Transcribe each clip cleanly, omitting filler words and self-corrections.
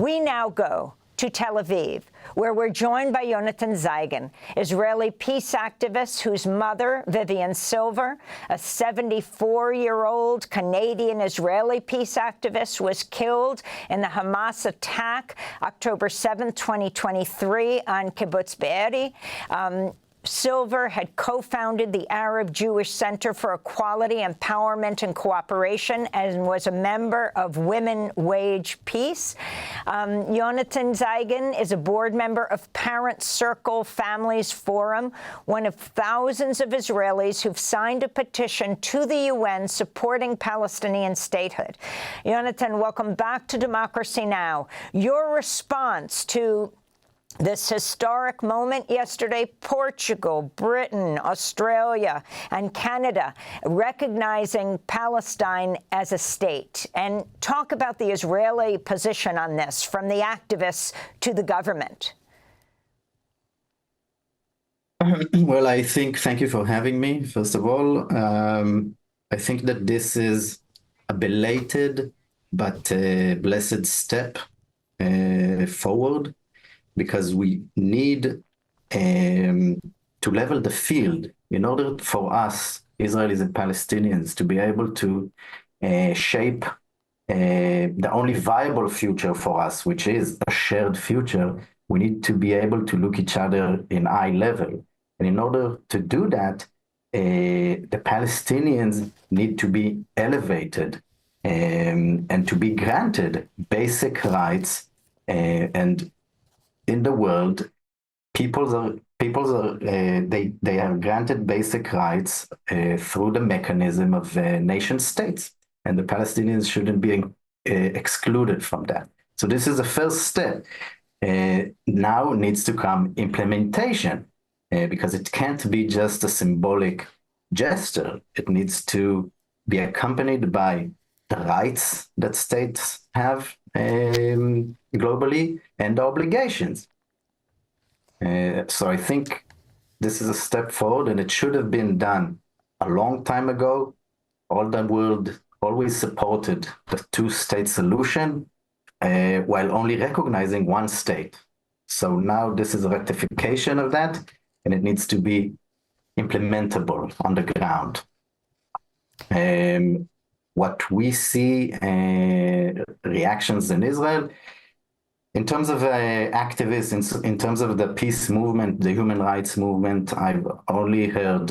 We now go to Tel Aviv, where we're joined by Yonatan Zeigen, Israeli peace activist whose mother, Vivian Silver, a 74-year-old Canadian-Israeli peace activist, was killed in the Hamas attack October 7, 2023 on Kibbutz Be'eri. Silver had co-founded the Arab-Jewish Center for Equality, Empowerment and Cooperation and was a member of Women Wage Peace. Yonatan Zeigen is a board member of Parent Circle Families Forum, one of thousands of Israelis who've signed a petition to the UN supporting Palestinian statehood. Yonatan, welcome back to Democracy Now! Your response to this historic moment yesterday: Portugal, Britain, Australia, and Canada recognizing Palestine as a state. And talk about the Israeli position on this, from the activists to the government. Well, thank you for having me, first of all. I think that this is a belated but blessed step forward, because we need to level the field in order for us, Israelis and Palestinians, to be able to shape the only viable future for us, which is a shared future. We need to be able to look each other in eye level. And in order to do that, the Palestinians need to be elevated and to be granted basic rights. And in the world, they are granted basic rights through the mechanism of nation states, and the Palestinians shouldn't be excluded from that. So this is the first step. Now needs to come implementation, because it can't be just a symbolic gesture. It needs to be accompanied by the rights that states have globally and the obligations. So I think this is a step forward, and it should have been done a long time ago. All the world always supported the two-state solution while only recognizing one state. So now this is a ratification of that, and it needs to be implementable on the ground. What we see reactions in Israel, in terms of activists, in terms of the peace movement, the human rights movement, I've only heard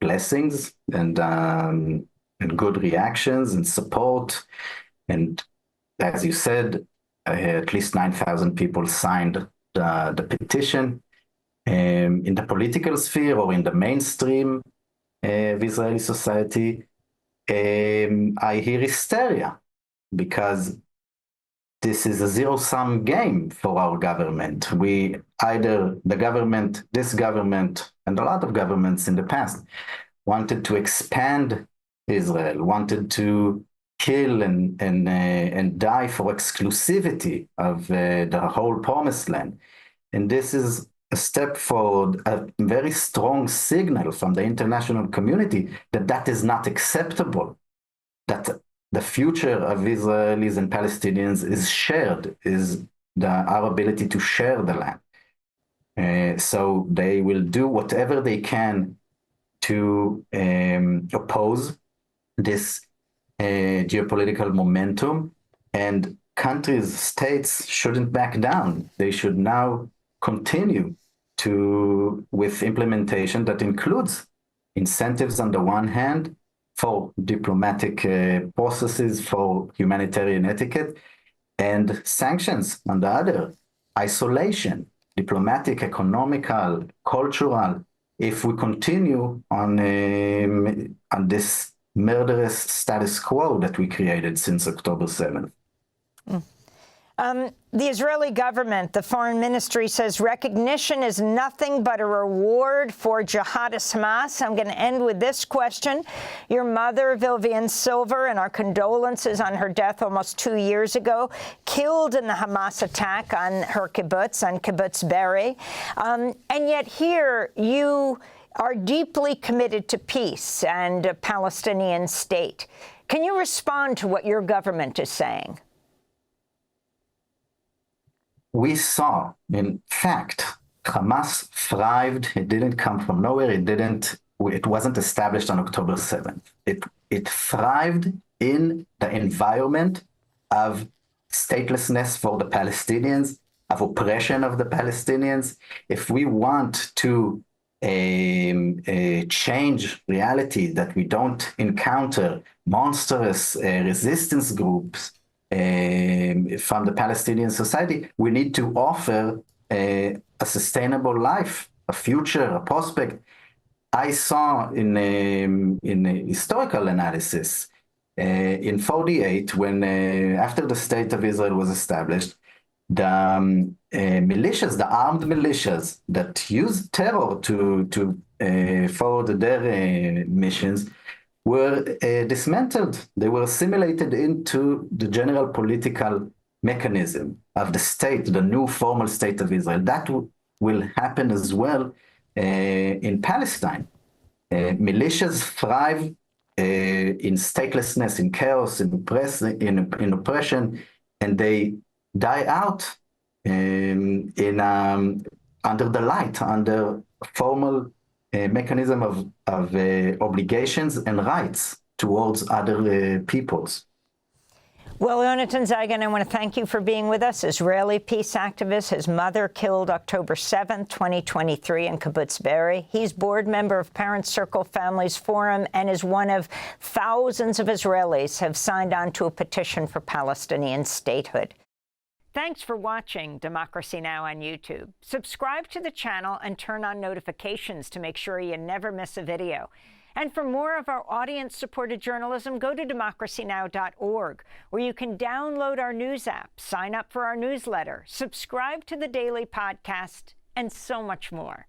blessings and good reactions and support. And as you said, at least 9,000 people signed the petition. In the political sphere or in the mainstream of Israeli society, I hear hysteria, because this is a zero-sum game for our government. This government, and a lot of governments in the past, wanted to expand Israel, wanted to kill and die for exclusivity of the whole promised land. And this is a step forward, a very strong signal from the international community that that is not acceptable, that the future of Israelis and Palestinians is shared, is our ability to share the land. So they will do whatever they can to oppose this geopolitical momentum, and countries, states shouldn't back down. They should now continue with implementation that includes incentives on the one hand for diplomatic processes, for humanitarian etiquette, and sanctions on the other. Isolation, diplomatic, economical, cultural, if we continue on this murderous status quo that we created since October 7th. The Israeli government, the foreign ministry, says recognition is nothing but a reward for jihadist Hamas. I'm going to end with this question. Your mother, Vivian Silver, and our condolences on her death almost 2 years ago, killed in the Hamas attack on her kibbutz, on Kibbutz Be'eri. And yet here you are deeply committed to peace and a Palestinian state. Can you respond to what your government is saying? we saw, in fact, Hamas thrived. It didn't come from nowhere. It wasn't established on October 7th. It thrived in the environment of statelessness for the Palestinians, of oppression of the Palestinians. If we want to change reality, that we don't encounter monstrous resistance groups from the Palestinian society, we need to offer a sustainable life, a future, a prospect. I saw in a historical analysis in 1948, when after the State of Israel was established, the militias, the armed militias that used terror to forward their missions, were dismantled. They were assimilated into the general political mechanism of the state, the new formal state of Israel. That will happen as well in Palestine. Militias thrive in statelessness, in chaos, in oppression, and they die out under the light, under formal mechanism of obligations and rights towards other peoples. Well, Yonatan Zeigen, I want to thank you for being with us. Israeli peace activist, his mother killed October 7th, 2023 in Kibbutz Be'eri. He's board member of Parents Circle Families Forum and is one of thousands of Israelis have signed on to a petition for Palestinian statehood. Thanks for watching Democracy Now! On YouTube. Subscribe to the channel and turn on notifications to make sure you never miss a video. And for more of our audience-supported journalism, go to democracynow.org, where you can download our news app, sign up for our newsletter, subscribe to the daily podcast, and so much more.